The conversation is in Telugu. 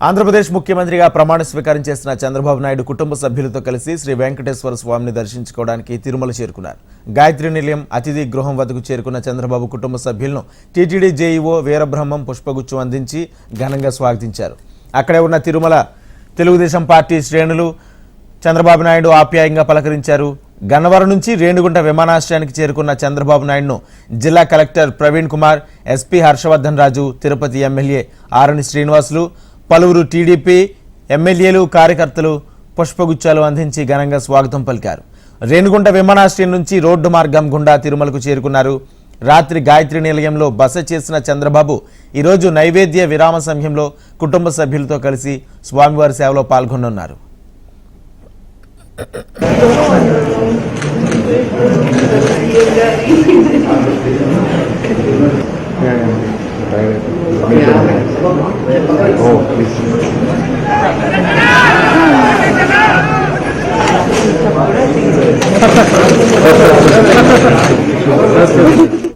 ఆంధ్రప్రదేశ్ ముఖ్యమంత్రిగా ప్రమాణ స్వీకారం చేసిన చంద్రబాబు నాయుడు కుటుంబ సభ్యులతో కలిసి శ్రీ వెంకటేశ్వర స్వామిని దర్శించుకోవడానికి తిరుమల చేరుకున్నారు. గాయత్రి నిలయం అతిథి గృహం వద్దకు చేరుకున్న చంద్రబాబు కుటుంబ సభ్యులను టీటీడీ జేఈఓ వీరబ్రహ్మం పుష్పగుచ్చం అందించి ఘనంగా స్వాగతించారు. అక్కడే ఉన్న తిరుమల తెలుగుదేశం పార్టీ శ్రేణులు చంద్రబాబు నాయుడు ఆప్యాయంగా పలకరించారు. గన్నవరం నుంచి రేణిగుంట విమానాశ్రయానికి చేరుకున్న చంద్రబాబు నాయుడును జిల్లా కలెక్టర్ ప్రవీణ్ కుమార్, ఎస్పీ హర్షవర్ధన్ రాజు, తిరుపతి ఎమ్మెల్యే ఆరణి శ్రీనివాసులు, పలువురు టీడీపీ ఎమ్మెల్యేలు, కార్యకర్తలు పుష్పగుచ్చాలు అందించి ఘనంగా స్వాగతం పలికారు. రేణిగుంట విమానాశ్రయం నుంచి రోడ్డు మార్గం గుండా తిరుమలకు చేరుకున్నారు. రాత్రి గాయత్రి నిలయంలో బస చేసిన చంద్రబాబు ఈరోజు నైవేద్య విరామ సమయంలో కుటుంబ సభ్యులతో కలిసి స్వామివారి సేవలో పాల్గొనున్నారు. Oh, please.